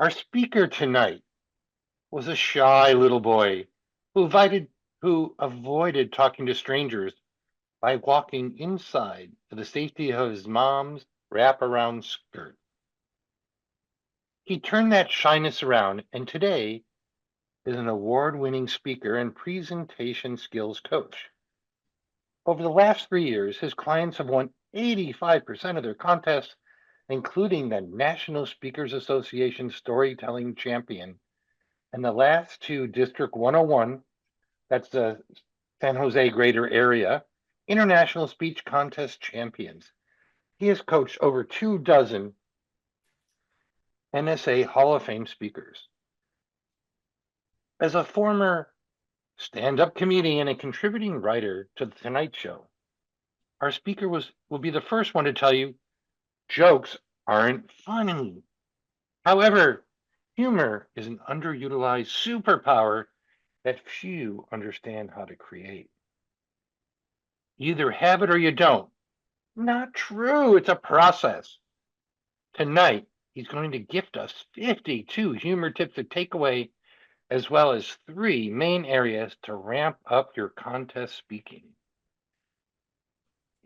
Our speaker tonight was a shy little boy who avoided talking to strangers by walking inside to the safety of his mom's wraparound skirt. He turned that shyness around and today is an award-winning speaker and presentation skills coach. Over the last 3 years, his clients have won 85% of their contests, including the National Speakers Association Storytelling Champion and the last two District 101, that's the San Jose Greater Area, International Speech Contest Champions. He has coached over 24 NSA Hall of Fame speakers. As a former stand-up comedian and contributing writer to The Tonight Show, our speaker will be the first one to tell you jokes aren't funny. However, humor is an underutilized superpower that few understand how to create. You either have it or you don't. Not true. It's a process. Tonight, he's going to gift us 52 humor tips to take away, as well as 3 main areas to ramp up your contest speaking.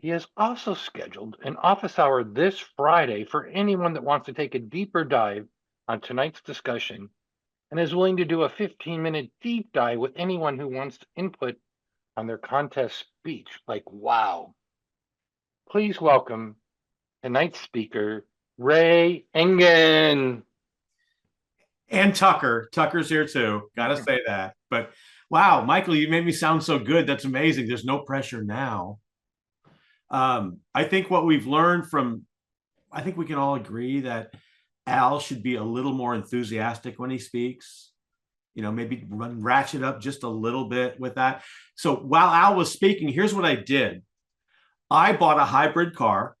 He has also scheduled an office hour this Friday for anyone that wants to take a deeper dive on tonight's discussion and is willing to do a 15-minute deep dive with anyone who wants input on their contest speech. Like, wow. Please welcome tonight's speaker, Ray Egan. And Tucker's here too. Got to say that. But wow, Michael, you made me sound so good. That's amazing. There's no pressure now. I think what we've learned I think we can all agree that Al should be a little more enthusiastic when he speaks. Maybe ratchet up just a little bit with that. So while Al was speaking, here's what I did. I bought a hybrid car.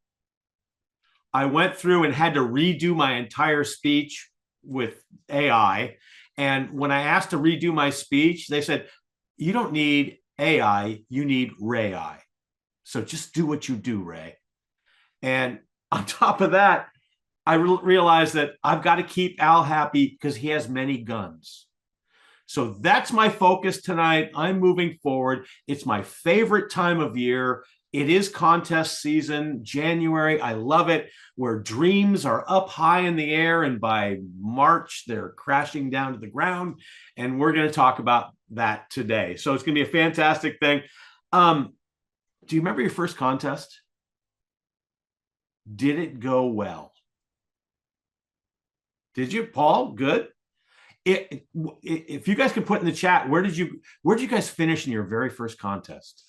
I went through and had to redo my entire speech with AI. And when I asked to redo my speech, they said, you don't need AI, you need Ray-I. So just do what you do, Ray. And on top of that, I realized that I've got to keep Al happy because he has many guns. So that's my focus tonight. I'm moving forward. It's my favorite time of year. It is contest season, January. I love it, where dreams are up high in the air, and by March, they're crashing down to the ground. And we're going to talk about that today. So it's going to be a fantastic thing. Do you remember your first contest? Did it go well? Did you, Paul? Good. If you guys can put in the chat, where did you guys finish in your very first contest?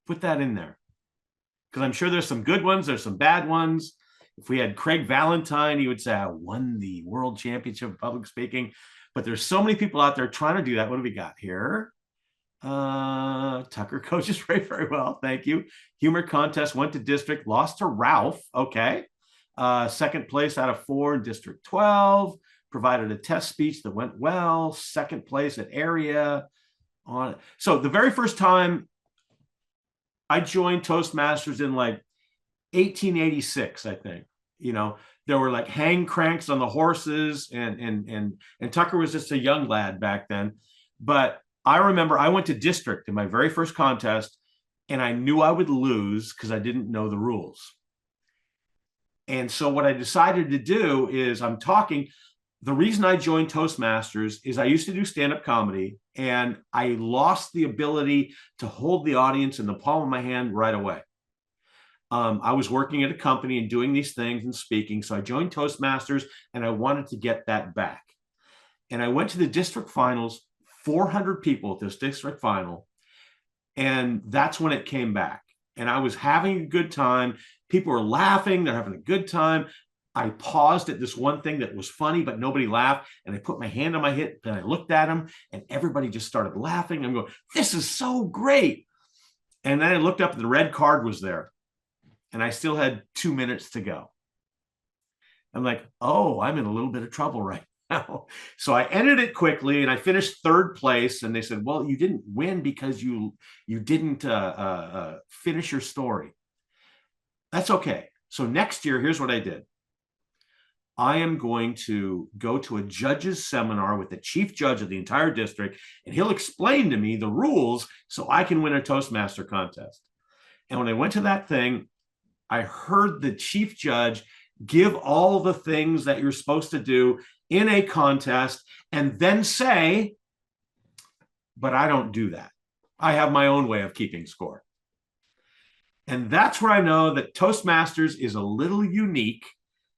Put that in there, because I'm sure there's some good ones. There's some bad ones. If we had Craig Valentine, he would say, I won the world championship of public speaking. But there's so many people out there trying to do that. What do we got here? Tucker coaches very, very well. Thank you. Humor contest, went to district, lost to Ralph. Okay. Second place out of 4 in District 12. Provided a test speech that went well. Second place at area. So the very first time I joined Toastmasters in like 1886, I think. There were like hang cranks on the horses, and Tucker was just a young lad back then. But I remember I went to district in my very first contest, and I knew I would lose because I didn't know the rules. And so what I decided to do is the reason I joined Toastmasters is I used to do stand-up comedy, and I lost the ability to hold the audience in the palm of my hand right away. I was working at a company and doing these things and speaking. So I joined Toastmasters, and I wanted to get that back. And I went to the district finals, 400 people at this district final. And that's when it came back. And I was having a good time. People were laughing. They're having a good time. I paused at this one thing that was funny, but nobody laughed. And I put my hand on my hip and I looked at them, and everybody just started laughing. I'm going, this is so great. And then I looked up and the red card was there. And I still had 2 minutes to go. I'm like, oh, I'm in a little bit of trouble right now. So I ended it quickly, and I finished 3rd place. And they said, well, you didn't win because you didn't finish your story. That's okay. So next year, here's what I did. I am going to go to a judge's seminar with the chief judge of the entire district, and he'll explain to me the rules so I can win a Toastmaster contest. And when I went to that thing, I heard the chief judge give all the things that you're supposed to do in a contest and then say, but I don't do that. I have my own way of keeping score. And that's where I know that Toastmasters is a little unique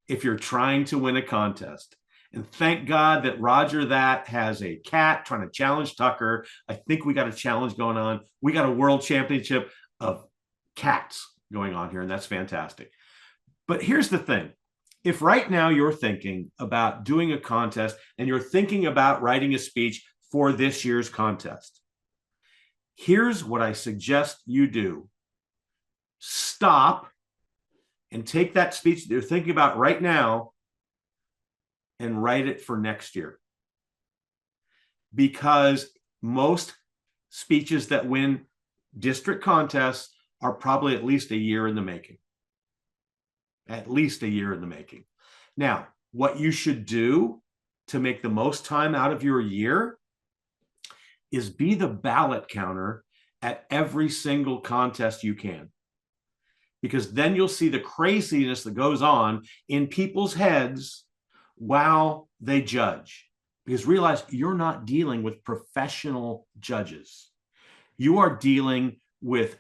if you're trying to win a contest. And thank God that Roger that has a cat trying to challenge Tucker. I think we got a challenge going on. We got a world championship of cats going on here, and that's fantastic. But here's the thing. If right now you're thinking about doing a contest and you're thinking about writing a speech for this year's contest, here's what I suggest you do. Stop and take that speech that you're thinking about right now and write it for next year. Because most speeches that win district contests are probably at least a year in the making. At least a year in the making. Now, what you should do to make the most time out of your year is be the ballot counter at every single contest you can. Because then you'll see the craziness that goes on in people's heads while they judge. Because realize you're not dealing with professional judges. You are dealing with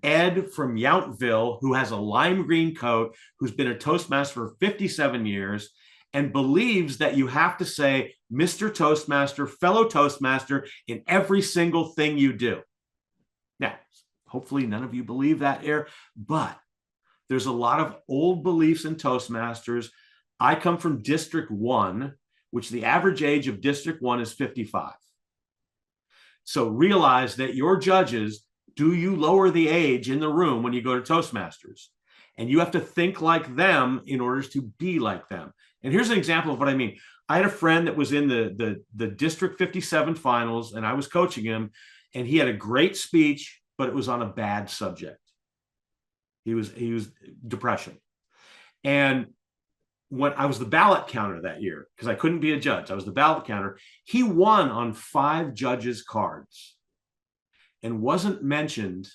Ed from Yountville, who has a lime green coat, who's been a Toastmaster for 57 years, and believes that you have to say Mr. Toastmaster, fellow Toastmaster in every single thing you do. Now, hopefully none of you believe that here, but there's a lot of old beliefs in Toastmasters. I come from District 1, which the average age of District 1 is 55. So realize that your judges, do you lower the age in the room when you go to Toastmasters? And you have to think like them in order to be like them. And here's an example of what I mean. I had a friend that was in the District 57 finals, and I was coaching him, and he had a great speech, but it was on a bad subject. He was depression. And when I was the ballot counter that year, because I couldn't be a judge, I was the ballot counter. He won on 5 judges' cards and wasn't mentioned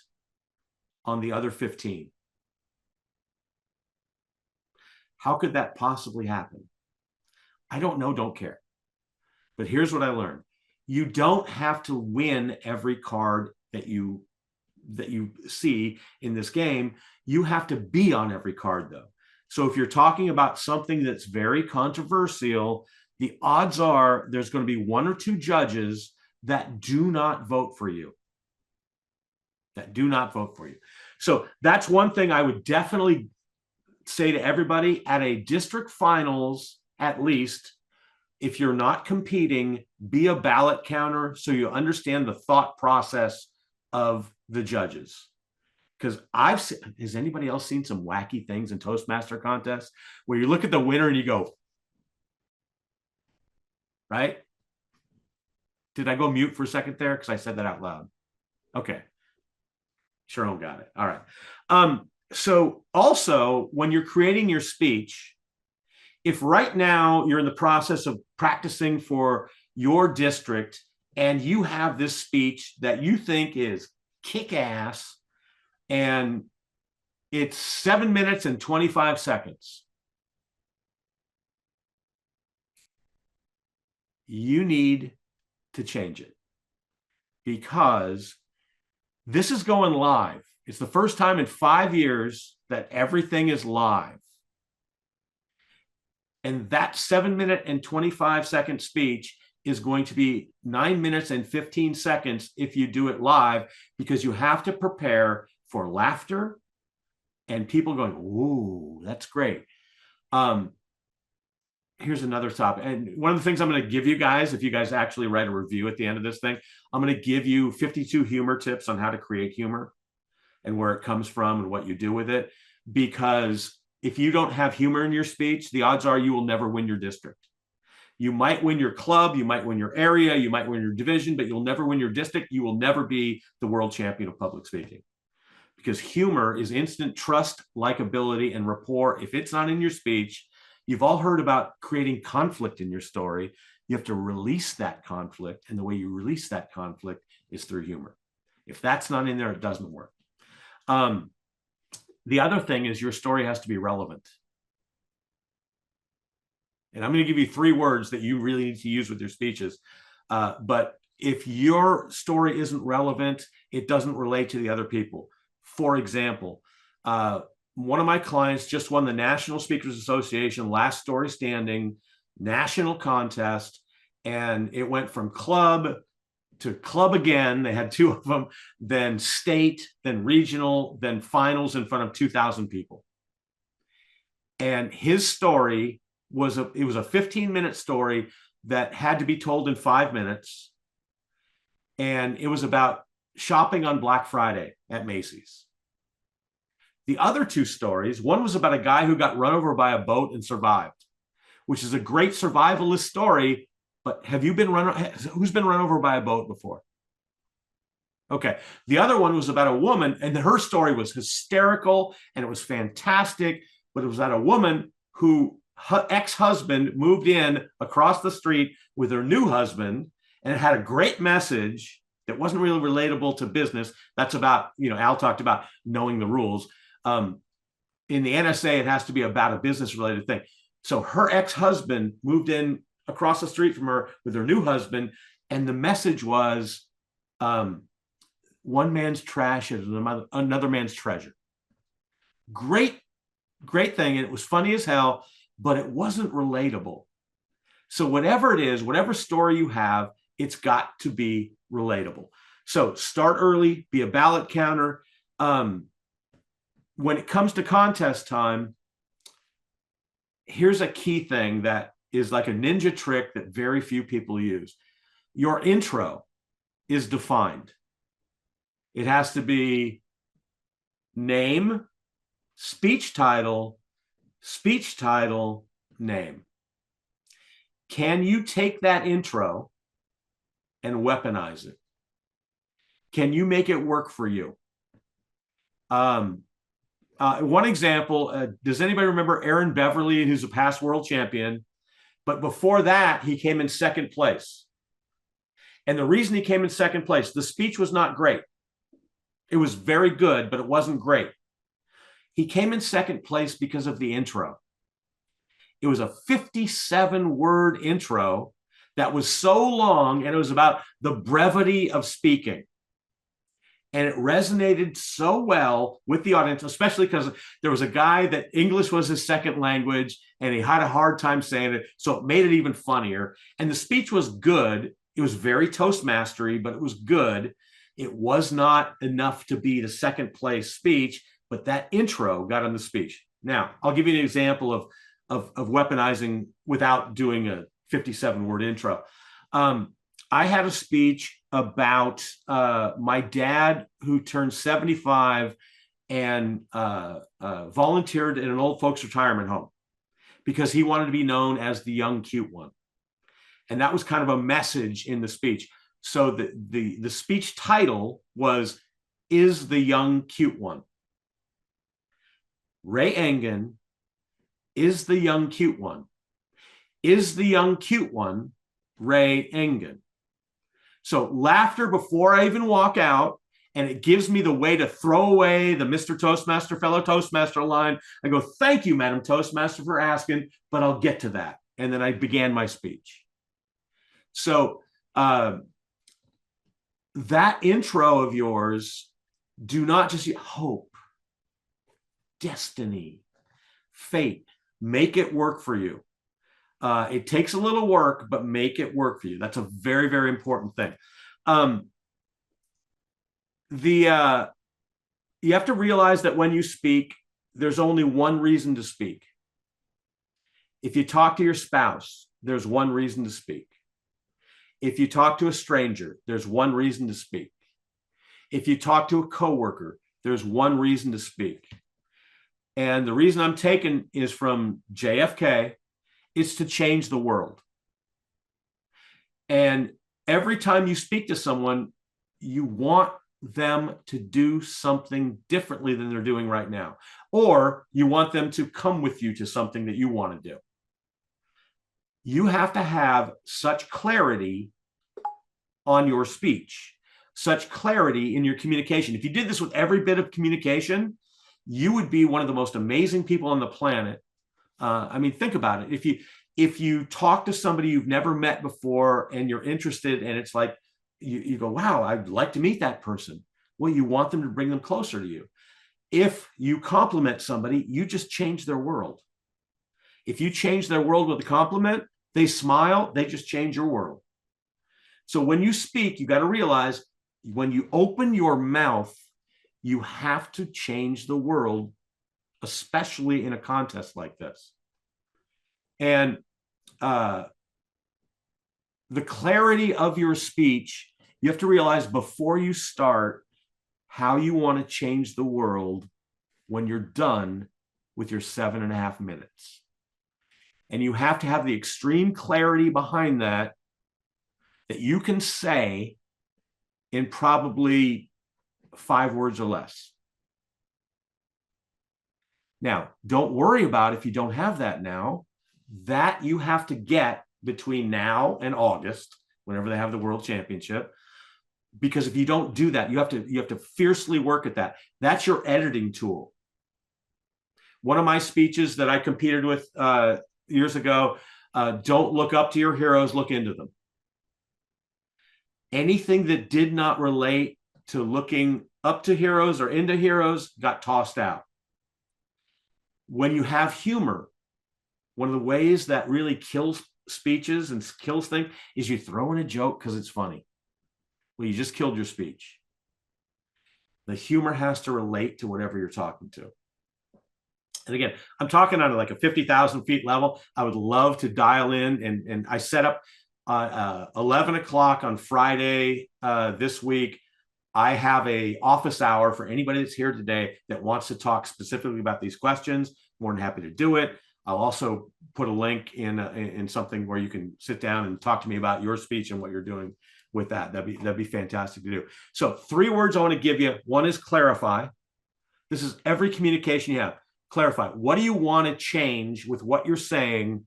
on the other 15. How could that possibly happen? I don't know, don't care. But here's what I learned. You don't have to win every card that you see in this game. You have to be on every card, though. So if you're talking about something that's very controversial, the odds are there's going to be 1 or 2 judges that do not vote for you. That do not vote for you. So that's one thing I would definitely say to everybody at a district finals, at least, if you're not competing, be a ballot counter so you understand the thought process of the judges. Because has anybody else seen some wacky things in Toastmaster contests where you look at the winner and you go, right? Did I go mute for a second there? Because I said that out loud. Okay. Cheryl got it. All right. So also, when you're creating your speech, if right now you're in the process of practicing for your district and you have this speech that you think is kick-ass and it's 7 minutes and 25 seconds, you need to change it because this is going live. It's the first time in 5 years that everything is live. And that 7 minute and 25 second speech is going to be 9 minutes and 15 seconds if you do it live, because you have to prepare for laughter and people going, ooh, that's great. Here's another topic. And one of the things I'm going to give you guys, if you guys actually write a review at the end of this thing, I'm going to give you 52 humor tips on how to create humor and where it comes from and what you do with it. Because if you don't have humor in your speech, the odds are you will never win your district. You might win your club, you might win your area, you might win your division, but you'll never win your district. You will never be the world champion of public speaking. Because humor is instant trust, likability, and rapport. If it's not in your speech, You've all heard about creating conflict in your story. You have to release that conflict. And the way you release that conflict is through humor. If that's not in there, it doesn't work. The other thing is your story has to be relevant. And I'm going to give you 3 words that you really need to use with your speeches. But if your story isn't relevant, it doesn't relate to the other people. For example, one of my clients just won the National Speakers Association Last Story Standing national contest, and it went from club to club again. They had 2 of them, then state, then regional, then finals in front of 2,000 people. And his story was a 15-minute story that had to be told in 5 minutes. And it was about shopping on Black Friday at Macy's. The other 2 stories, one was about a guy who got run over by a boat and survived, which is a great survivalist story. But who's been run over by a boat before? Okay. The other one was about a woman, and her story was hysterical and it was fantastic, but it was about a woman who her ex-husband moved in across the street with her new husband, and it had a great message that wasn't really relatable to business. That's about, Al talked about knowing the rules. In the NSA, it has to be about a business related thing. So her ex-husband moved in across the street from her with her new husband, and the message was, one man's trash is another man's treasure. Great thing. And it was funny as hell, but it wasn't relatable. So whatever it is, whatever story you have, it's got to be relatable. So start early, be a ballot counter. When it comes to contest time, here's a key thing that is like a ninja trick that very few people use. Your intro is defined. It has to be name, speech title, name. Can you take that intro and weaponize it? Can you make it work for you? One example, does anybody remember Aaron Beverly, who's a past world champion? But before that, he came in 2nd place. And the reason he came in 2nd place, the speech was not great. It was very good, but it wasn't great. He came in 2nd place because of the intro. It was a 57-word intro that was so long, and it was about the brevity of speaking. And it resonated so well with the audience, especially because there was a guy that English was his 2nd language, and he had a hard time saying it. So it made it even funnier. And the speech was good. It was very Toastmastery, but it was good. It was not enough to be the 2nd place speech, but that intro got on the speech. Now, I'll give you an example of weaponizing without doing a 57-word intro. I had a speech about my dad who turned 75 and volunteered in an old folks retirement home because he wanted to be known as the young, cute one. And that was kind of a message in the speech. So the speech title was, Is the Young Cute One? Ray Egan, is the young cute one? Is the young cute one Ray Egan? So laughter before I even walk out, and it gives me the way to throw away the Mr. Toastmaster, fellow Toastmaster line. I go, thank you, Madam Toastmaster, for asking, but I'll get to that. And then I began my speech. So that intro of yours, do not just hope, destiny, fate. Make it work for you. It takes a little work, but make it work for you. That's a very, very important thing. You have to realize that when you speak, there's only one reason to speak. If you talk to your spouse, there's one reason to speak. If you talk to a stranger, there's one reason to speak. If you talk to a coworker, there's one reason to speak. And the reason I'm taking is from JFK. It's to change the world. And every time you speak to someone, you want them to do something differently than they're doing right now. Or you want them to come with you to something that you want to do. you have to have such clarity on your speech, such clarity in your communication. If you did this with every bit of communication, you would be one of the most amazing people on the planet. I mean, think about it. If you talk to somebody you've never met before and you're interested, and it's like you go, wow, I'd like to meet that person. Well, you want them to bring them closer to you. If you compliment somebody, you just change their world. If you change their world with a compliment, they smile, they just change your world. So when you speak, you got to realize when you open your mouth, you have to change the world, especially in a contest like this. And the clarity of your speech, you have to realize before you start how you want to change the world when you're done with your 7.5 minutes. And you have to have the extreme clarity behind that you can say in probably 5 words or less. Now, don't worry about if you don't have that now. That you have to get between now and August, whenever they have the World Championship. Because if you don't do that, you have to fiercely work at that. That's your editing tool. One of my speeches that I competed with years ago, don't look up to your heroes, look into them. Anything that did not relate to looking up to heroes or into heroes got tossed out. When you have humor, one of the ways that really kills speeches and kills things is you throw in a joke because it's funny. Well, you just killed your speech. The humor has to relate to whatever you're talking to. And again, I'm talking on like a 50,000 feet level. I would love to dial in, and I set up 11 o'clock on Friday this week. I have a office hour for anybody that's here today that wants to talk specifically about these questions. More than happy to do it. I'll also put a link in something where you can sit down and talk to me about your speech and what you're doing with that. That'd be fantastic to do. So 3 words I want to give you. One is clarify. This is every communication you have. Clarify. What do you want to change with what you're saying?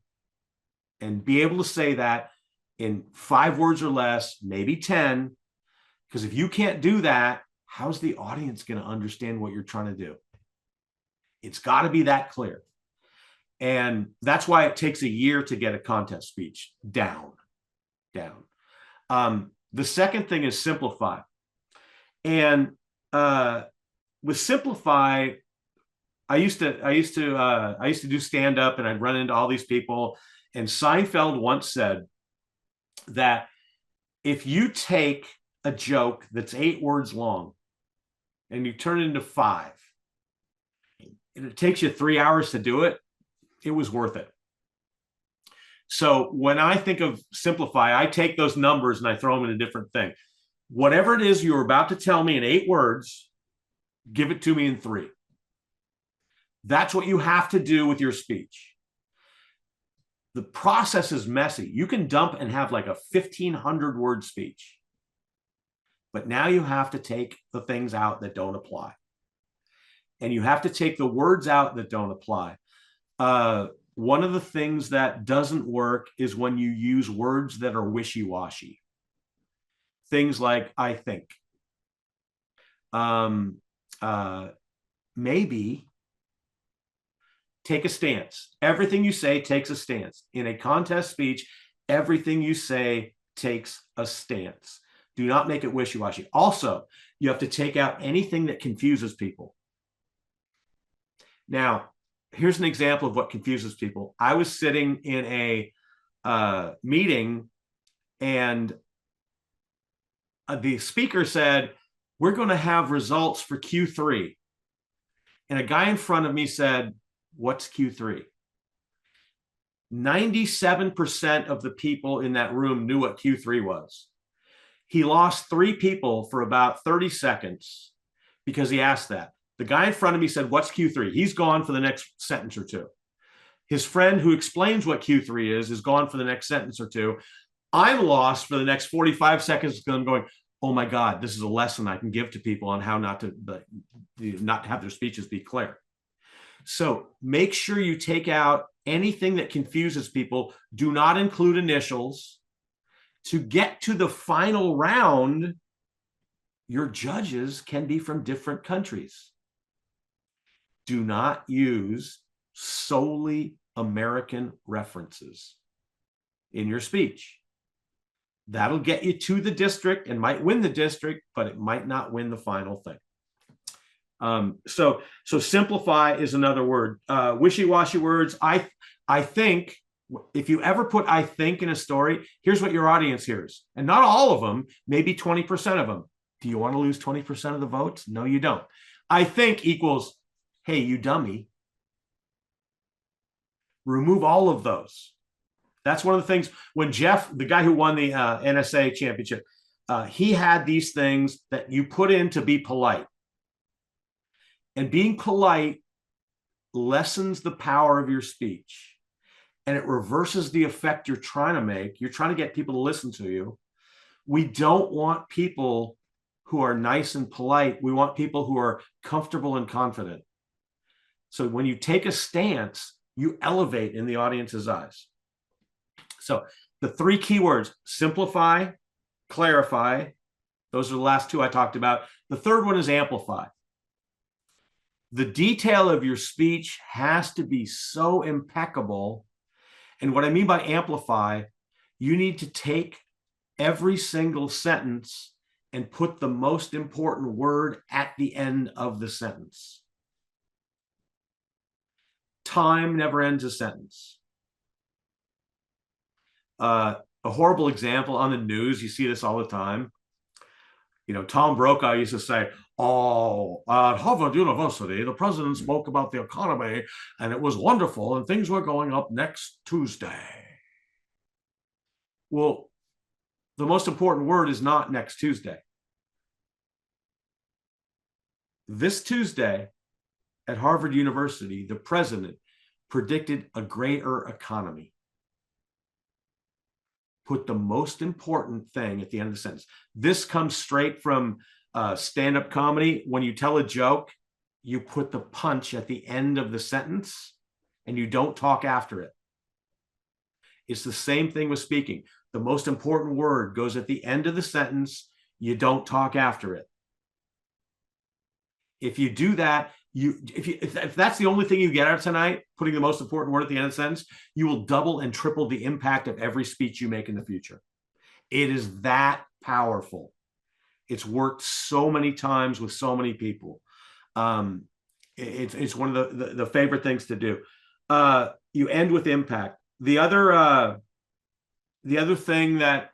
And be able to say that in 5 words or less, maybe 10. Because if you can't do that, how's the audience going to understand what you're trying to do? It's got to be that clear. And that's why it takes a year to get a contest speech down. The second thing is simplify. And with simplify, I used to do stand up, and I'd run into all these people. And Seinfeld once said that if you take a joke that's 8 words long and you turn it into 5, and it takes you 3 hours to do it, it was worth it. So when I think of simplify, I take those numbers and I throw them in a different thing. Whatever it is you're about to tell me in 8 words, give it to me in 3. That's what you have to do with your speech. The process is messy. You can dump and have like a 1,500 word speech. But now you have to take the things out that don't apply. And you have to take the words out that don't apply. One of the things that doesn't work is when you use words that are wishy-washy. Things like, I think. Maybe. Take a stance. Everything you say takes a stance. In a contest speech, everything you say takes a stance. Do not make it wishy-washy. Also, you have to take out anything that confuses people. Now, here's an example of what confuses people. I was sitting in a meeting, and the speaker said, we're going to have results for Q3. And a guy in front of me said, what's Q3? 97% of the people in that room knew what Q3 was. He lost 3 people for about 30 seconds because he asked that. The guy in front of me said, what's Q3? He's gone for the next sentence or 2. His friend who explains what Q3 is gone for the next sentence or 2. I'm lost for the next 45 seconds because I'm going, oh my God, this is a lesson I can give to people on how not to have their speeches be clear. So make sure you take out anything that confuses people. Do not include initials. To get to the final round, your judges can be from different countries. Do not use solely American references in your speech. That'll get you to the district and might win the district, but it might not win the final thing. So simplify is another word. Wishy-washy words. I think, if you ever put I think in a story, here's what your audience hears. And not all of them, maybe 20% of them. Do you want to lose 20% of the votes? No, you don't. I think equals, hey, you dummy. Remove all of those. That's one of the things when Jeff, the guy who won the NSA championship, he had these things that you put in to be polite. And being polite lessens the power of your speech. And it reverses the effect you're trying to make. You're trying to get people to listen to you. We don't want people who are nice and polite. We want people who are comfortable and confident. So when you take a stance, you elevate in the audience's eyes. So the three keywords: simplify, clarify. Those are the last two I talked about. The third one is amplify. The detail of your speech has to be so impeccable. And what I mean by amplify, you need to take every single sentence and put the most important word at the end of the sentence. Time never ends a sentence. A horrible example on the news, you see this all the time. You know, Tom Brokaw used to say, oh, at Harvard University, the president spoke about the economy and it was wonderful and things were going up next Tuesday. Well, the most important word is not next Tuesday. This Tuesday at Harvard University, the president predicted a greater economy. Put the most important thing at the end of the sentence. This comes straight from stand-up comedy. When you tell a joke, you put the punch at the end of the sentence and you don't talk after it. It's the same thing with speaking. The most important word goes at the end of the sentence. You don't talk after it. If you do that, if that's the only thing you get out of tonight, putting the most important word at the end of the sentence, you will double and triple the impact of every speech you make in the future. It is that powerful. It's worked so many times with so many people. It's one of the favorite things to do. You end with impact. The other thing that,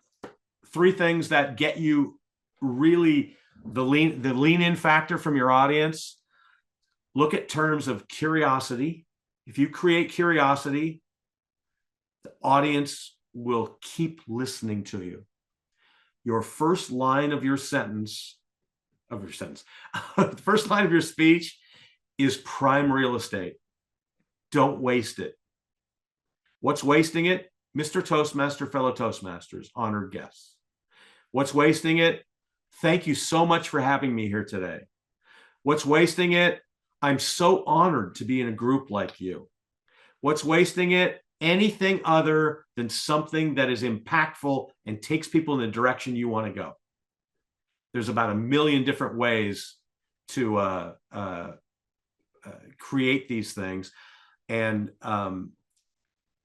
three things that get you really the lean in factor from your audience. Look at terms of curiosity. If you create curiosity, the audience will keep listening to you. Your first line of your sentence, the first line of your speech is prime real estate. Don't waste it. What's wasting it? Mr. Toastmaster, fellow Toastmasters, honored guests. What's wasting it? Thank you so much for having me here today. What's wasting it? I'm so honored to be in a group like you. What's wasting it? Anything other than something that is impactful and takes people in the direction you want to go. There's about a million different ways to create these things. And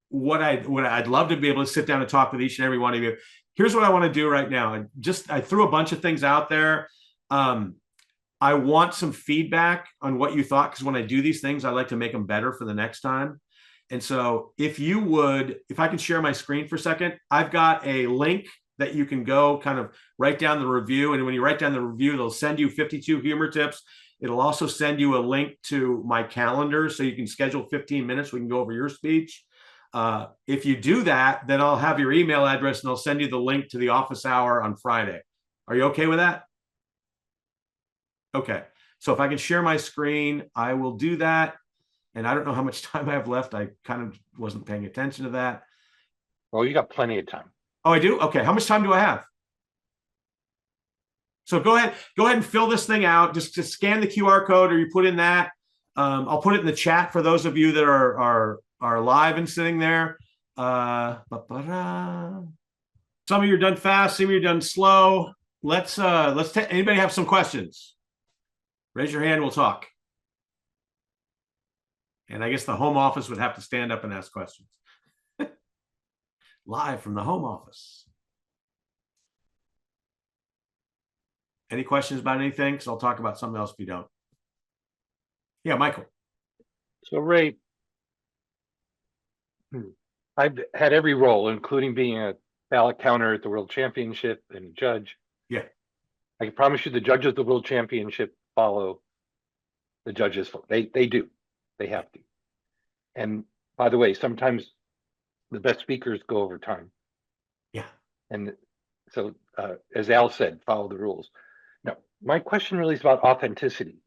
what I'd love to be able to sit down and talk with each and every one of you. Here's what I want to do right now. I threw a bunch of things out there. I want some feedback on what you thought, because when I do these things, I like to make them better for the next time. And so if I can share my screen for a second, I've got a link that you can go kind of write down the review. And when you write down the review, they'll send you 52 humor tips. It'll also send you a link to my calendar so you can schedule 15 minutes. We can go over your speech. If you do that, then I'll have your email address and I'll send you the link to the office hour on Friday. Are you okay with that? Okay. So if I can share my screen, I will do that. And I don't know how much time I have left. I kind of wasn't paying attention to that. Well, you got plenty of time. Oh, I do? Okay. How much time do I have? So go ahead and fill this thing out. Just scan the QR code, or you put in that. I'll put it in the chat for those of you that are are alive and sitting there. Some of you are done fast, some of you are done slow. Let's anybody have some questions? Raise your hand, we'll talk. And I guess the home office would have to stand up and ask questions. Live from the home office. Any questions about anything? Because I'll talk about something else if you don't. Yeah, Michael. So, Ray, I've had every role, including being a ballot counter at the World Championship and a judge. Yeah. I can promise you the judges of the World Championship follow the judges. They do. They have to. And by the way, sometimes the best speakers go over time. Yeah. And so, as Al said, follow the rules. Now, my question really is about authenticity.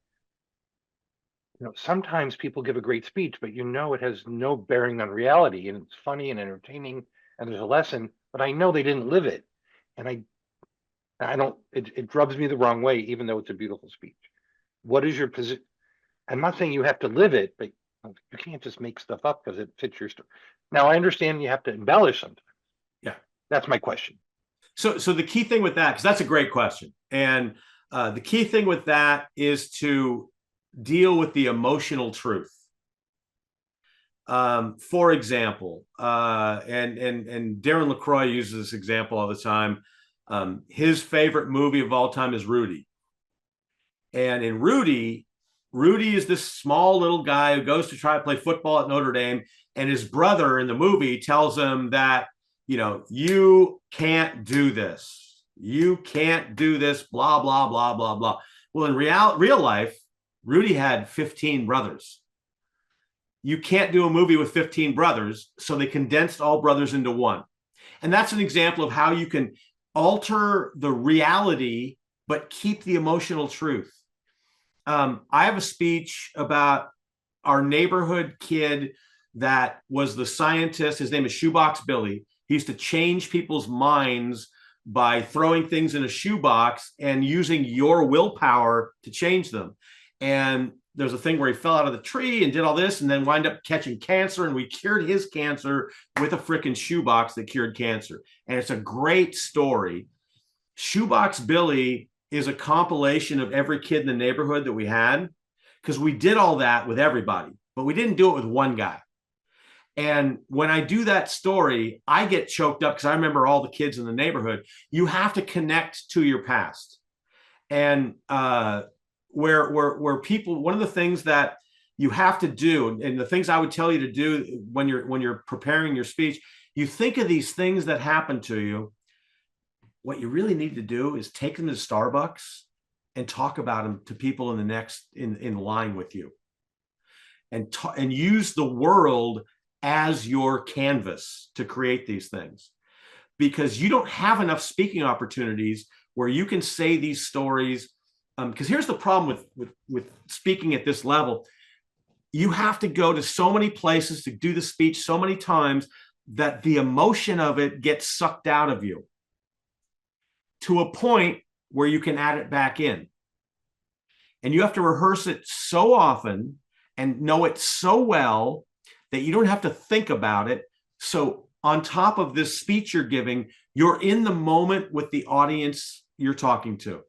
Sometimes people give a great speech, but it has no bearing on reality, and it's funny and entertaining, and there's a lesson, but I know they didn't live it, and I don't. It rubs me the wrong way, even though it's a beautiful speech. What is your position? I'm not saying you have to live it, but you can't just make stuff up because it fits your story. Now, I understand you have to embellish sometimes. Yeah, that's my question. So the key thing with that, because that's a great question, and the key thing with that is to deal with the emotional truth. For example, and Darren LaCroix uses this example all the time. His favorite movie of all time is Rudy. And in Rudy is this small little guy who goes to try to play football at Notre Dame. And his brother in the movie tells him that, you can't do this. You can't do this, blah, blah, blah, blah, blah. Well, in real life, Rudy had 15 brothers. You can't do a movie with 15 brothers, so they condensed all brothers into one. And that's an example of how you can alter the reality, but keep the emotional truth. I have a speech about our neighborhood kid that was the scientist. His name is Shoebox Billy. He used to change people's minds by throwing things in a shoebox and using your willpower to change them. And there's a thing where he fell out of the tree and did all this and then wind up catching cancer. And we cured his cancer with a freaking shoebox that cured cancer. And it's a great story. Shoebox Billy is a compilation of every kid in the neighborhood that we had, because we did all that with everybody, but we didn't do it with one guy. And when I do that story, I get choked up because I remember all the kids in the neighborhood. You have to connect to your past. And where people, one of the things that you have to do, and the things I would tell you to do when you're preparing your speech, you think of these things that happened to you. What you really need to do is take them to Starbucks and talk about them to people in line with you, and use the world as your canvas to create these things, because you don't have enough speaking opportunities where you can say these stories. Because here's the problem with speaking at this level. You have to go to so many places to do the speech so many times that the emotion of it gets sucked out of you to a point where you can add it back in. And you have to rehearse it so often and know it so well that you don't have to think about it. So on top of this speech you're giving, you're in the moment with the audience you're talking to.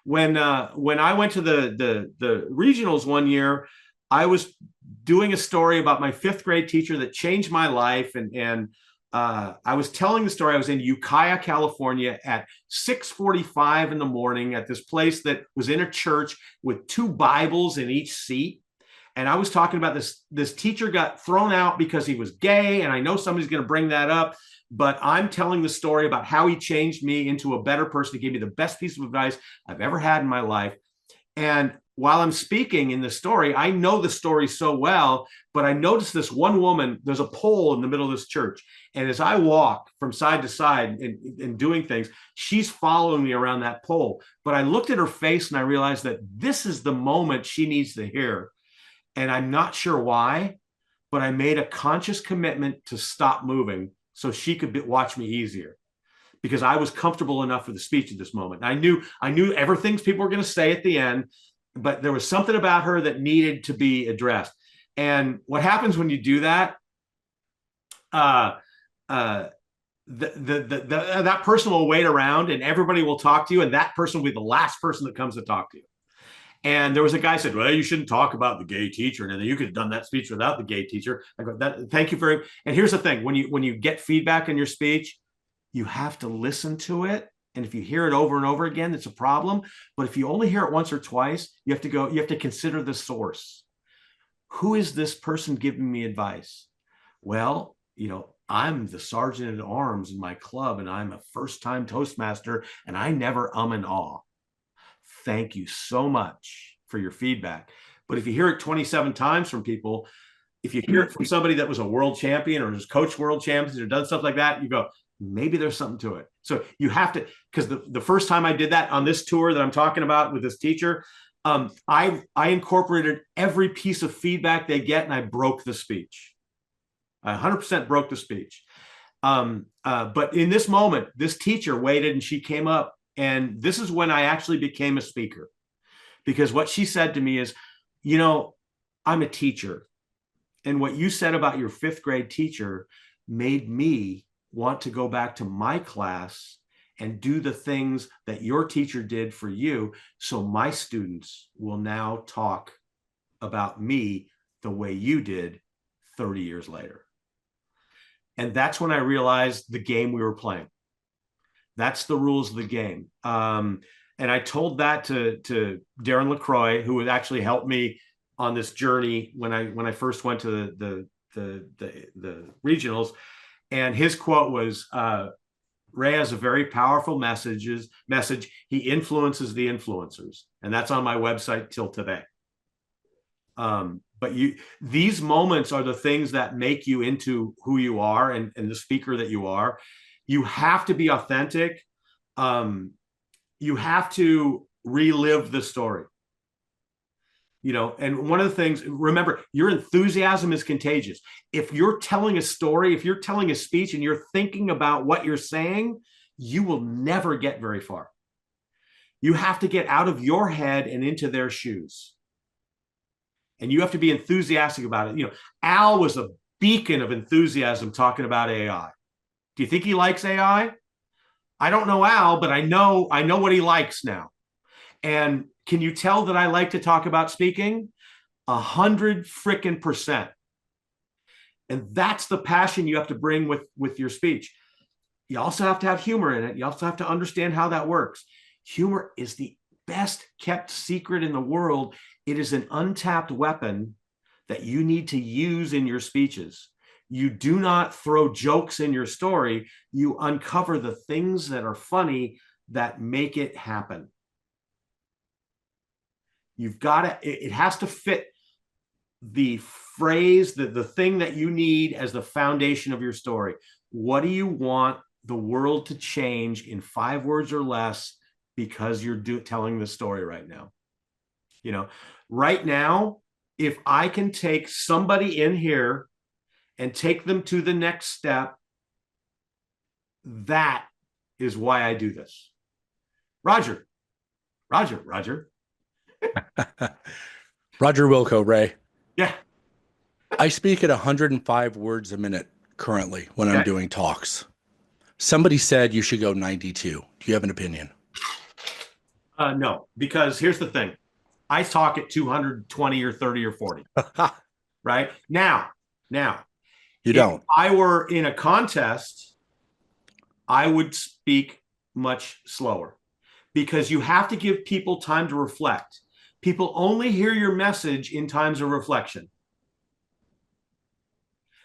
When I went to the regionals one year, I was doing a story about my 5th grade teacher that changed my life. And I was telling the story. I was in Ukiah, California at 6:45 in the morning at this place that was in a church with 2 Bibles in each seat. And I was talking about this teacher got thrown out because he was gay. And I know somebody's going to bring that up, but I'm telling the story about how he changed me into a better person. He gave me the best piece of advice I've ever had in my life. And while I'm speaking in the story, I know the story so well, but I noticed this one woman, there's a pole in the middle of this church. And as I walk from side to side and doing things, she's following me around that pole. But I looked at her face and I realized that this is the moment she needs to hear. And I'm not sure why, but I made a conscious commitment to stop moving so she could watch me easier, because I was comfortable enough with the speech at this moment. I knew everything people were going to say at the end, but there was something about her that needed to be addressed. And what happens when you do that uh, uh, that person will wait around and everybody will talk to you, and that person will be the last person that comes to talk to you. And there was a guy said, well, you shouldn't talk about the gay teacher. And then you could have done that speech without the gay teacher. I go, thank you very much. And here's the thing. When you get feedback in your speech, you have to listen to it. And if you hear it over and over again, it's a problem. But if you only hear it once or twice, you have to consider the source. Who is this person giving me advice? Well, I'm the sergeant at arms in my club, and I'm a first-time Toastmaster, and I never and ah. Thank you so much for your feedback. But if you hear it 27 times from people, if you hear it from somebody that was a world champion or has coached world champions or done stuff like that, you go, maybe there's something to it. So you have to, because the first time I did that on this tour that I'm talking about with this teacher, I incorporated every piece of feedback they get, and I broke the speech. I 100% broke the speech. But in this moment, this teacher waited and she came up, and this is when I actually became a speaker, because what she said to me is, I'm a teacher, and what you said about your 5th grade teacher made me want to go back to my class and do the things that your teacher did for you. So my students will now talk about me the way you did 30 years later. And that's when I realized the game we were playing. That's the rules of the game. And I told that to Darren LaCroix, who would actually help me on this journey when I first went to the regionals. And his quote was, Ray has a very powerful message. He influences the influencers. And that's on my website till today. But these moments are the things that make you into who you are and the speaker that you are. You have to be authentic. You have to relive the story. And one of the things, remember, your enthusiasm is contagious. If you're telling a story, if you're telling a speech and you're thinking about what you're saying, you will never get very far. You have to get out of your head and into their shoes. And you have to be enthusiastic about it. Al was a beacon of enthusiasm talking about AI. Do you think he likes AI? I don't know Al, but I know what he likes now. And can you tell that I like to talk about speaking? 100% And that's the passion you have to bring with your speech. You also have to have humor in it. You also have to understand how that works. Humor is the best kept secret in the world. It is an untapped weapon that you need to use in your speeches. You do not throw jokes in your story. You uncover the things that are funny that make it happen. You've got to, it has to fit the phrase, the thing that you need as the foundation of your story. What do you want the world to change in 5 words or less because you're telling the story right now? Right now, if I can take somebody in here and take them to the next step, that is why I do this. Roger. Roger Wilco, Ray. Yeah. I speak at 105 words a minute currently when I'm doing talks. Somebody said you should go 92. Do you have an opinion? No, because here's the thing. I talk at 220 or 30 or 40. Right? Now, you don't. If I were in a contest, I would speak much slower because you have to give people time to reflect. People only hear your message in times of reflection.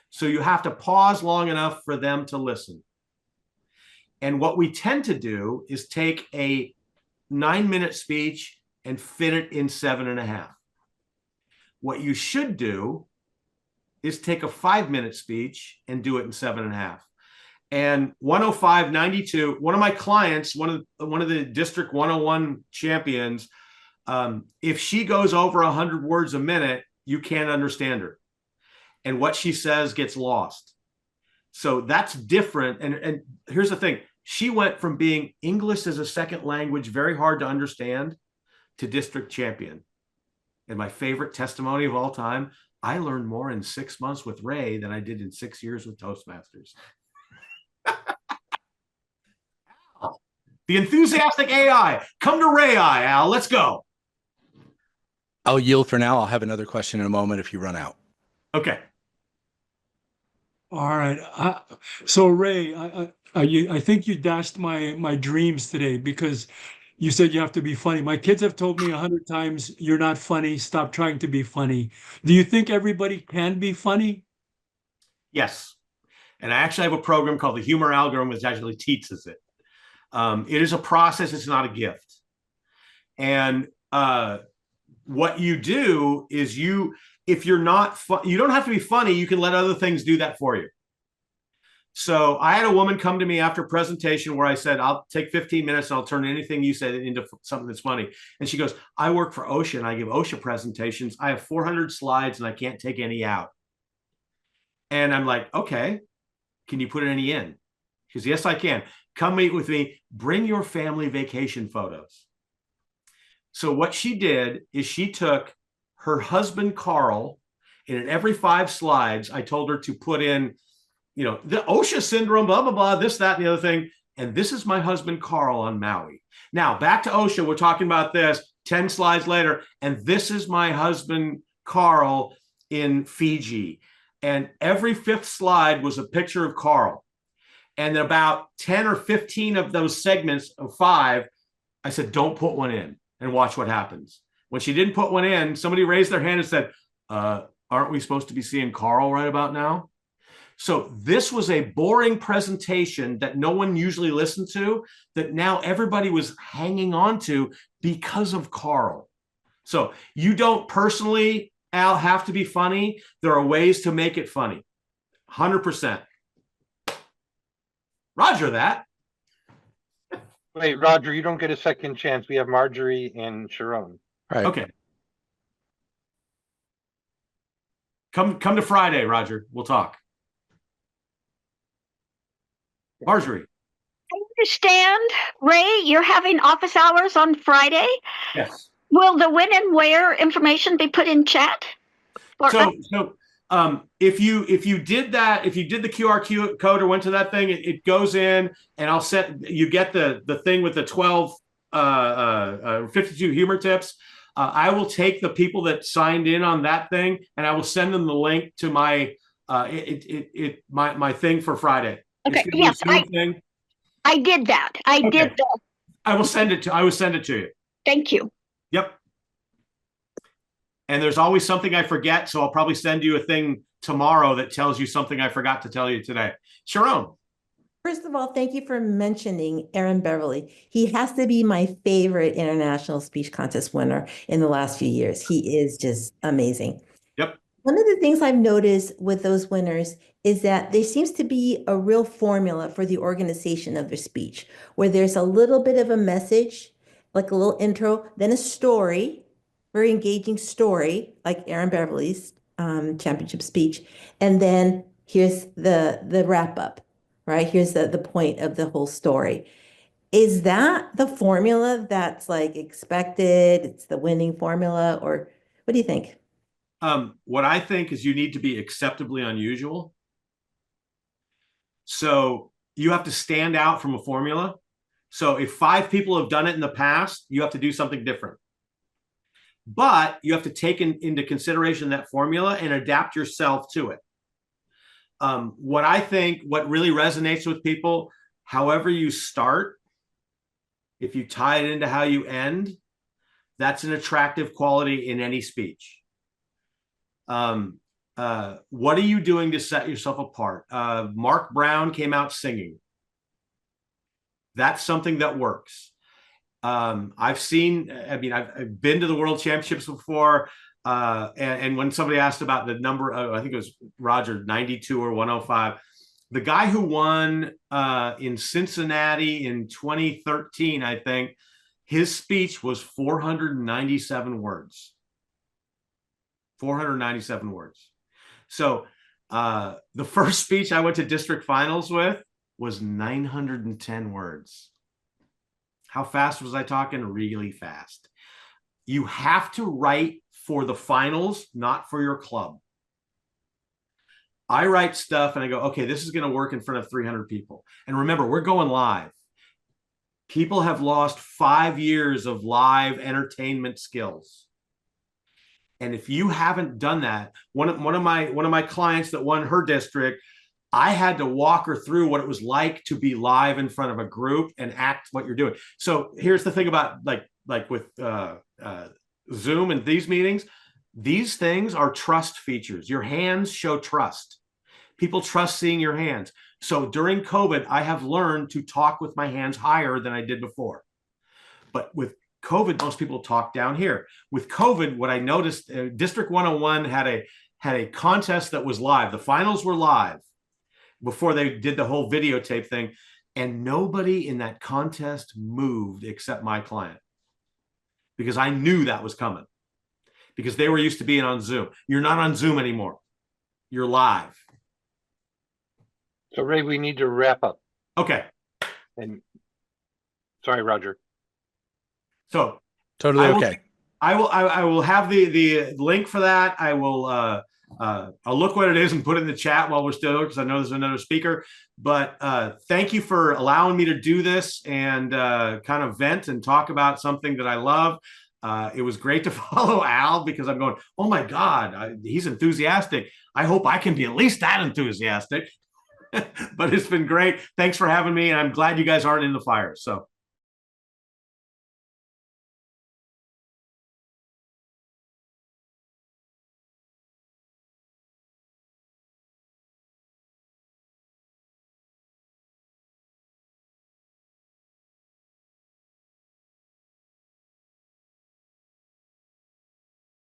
So you have to pause long enough for them to listen. And what we tend to do is take a 9-minute speech and fit it in 7.5. What you should do is take a 5-minute speech and do it in 7.5. And 105, 92, one of my clients, one of the District 101 champions, if she goes over 100 words a minute, you can't understand her. And what she says gets lost. So that's different. And here's the thing. She went from being English as a second language, very hard to understand, to district champion. And my favorite testimony of all time, I learned more in 6 months with Ray than I did in 6 years with Toastmasters. The enthusiastic AI. Come to Ray Eye, Al. Let's go. I'll yield for now. I'll have another question in a moment if you run out. Okay. All right. So Ray, I think you dashed my dreams today because you said you have to be funny. My kids have told me 100 times, you're not funny. Stop trying to be funny. Do you think everybody can be funny? Yes. And I actually have a program called the Humor Algorithm, which actually teaches it. It is a process. It's not a gift. And what you do is if you're not you don't have to be funny. You can let other things do that for you. So I had a woman come to me after a presentation where I said, I'll take 15 minutes and I'll turn anything you said into something that's funny. And she goes, I work for OSHA and I give OSHA presentations. I have 400 slides and I can't take any out. And I'm like, okay, can you put any in? She goes, yes, I can. Come meet with me. Bring your family vacation photos. So what she did is she took her husband, Carl, and in every 5 slides, I told her to put in, the OSHA syndrome, blah, blah, blah, this, that, and the other thing. And this is my husband, Carl, on Maui. Now, back to OSHA. We're talking about this 10 slides later. And this is my husband, Carl, in Fiji. And every 5th slide was a picture of Carl. And then about 10 or 15 of those segments of 5, I said, don't put one in and watch what happens. When she didn't put one in, somebody raised their hand and said, aren't we supposed to be seeing Carl right about now? So this was a boring presentation that no one usually listened to, that now everybody was hanging on to because of Carl. So you don't personally, Al, have to be funny. There are ways to make it funny. 100%. Roger that. Wait, Roger, you don't get a second chance. We have Marjorie and Sharon. All right. Okay. Come to Friday, Roger. We'll talk. Marjorie. I understand, Ray, you're having office hours on Friday. Yes. Will the when and where information be put in chat? So if you did that, if you did the QR code or went to that thing, it goes in, and I'll set, you get the thing with the 12 52 humor tips. I will take the people that signed in on that thing, and I will send them the link to my my thing for Friday. Okay, yes, I did that. I did that. I will send it to you. Thank you. Yep. And there's always something I forget, so I'll probably send you a thing tomorrow that tells you something I forgot to tell you today. Sharon. First of all, thank you for mentioning Aaron Beverly. He has to be my favorite international speech contest winner in the last few years. He is just amazing. Yep. One of the things I've noticed with those winners is that there seems to be a real formula for the organization of their speech, where there's a little bit of a message, like a little intro, then a story, very engaging story, like Aaron Beverly's championship speech, and then here's the wrap up, right? Here's the point of the whole story. Is that the formula that's like expected? It's the winning formula, or what do you think? What I think is you need to be acceptably unusual. So you have to stand out from a formula. So if 5 people have done it in the past, you have to do something different. But you have to take into consideration that formula and adapt yourself to it. What I think, what really resonates with people, however you start, if you tie it into how you end, that's an attractive quality in any speech. What are you doing to set yourself apart? Mark Brown came out singing. That's something that works. I've been to the World Championships before. And when somebody asked about the number of, I think it was Roger, 92 or 105, the guy who won in Cincinnati in 2013, I think, his speech was 497 words. 497 words. So the first speech I went to district finals with was 910 words. How fast was I talking? Really fast. You have to write for the finals, not for your club. I write stuff and I go, okay, this is going to work in front of 300 people. And remember, we're going live. People have lost 5 years of live entertainment skills. And if you haven't done that, one of my clients that won her district, I had to walk her through what it was like to be live in front of a group and act what you're doing. So here's the thing about like with Zoom and these meetings, these things are trust features. Your hands show trust. People trust seeing your hands. So during COVID, I have learned to talk with my hands higher than I did before. But with COVID, most people talk down here. With COVID, what I noticed, District 101 had a contest that was live. The finals were live before they did the whole videotape thing. And nobody in that contest moved except my client, because I knew that was coming, because they were used to being on Zoom. You're not on Zoom anymore. You're live. So Ray, we need to wrap up. Okay. And sorry, Roger. So Totally I will, okay. I will have the link for that. I will I'll look what it is and put it in the chat while we're still, because I know there's another speaker. But thank you for allowing me to do this and kind of vent and talk about something that I love. It was great to follow Al, because I'm going, oh my God, he's enthusiastic. I hope I can be at least that enthusiastic. But it's been great. Thanks for having me. And I'm glad you guys aren't in the fire. So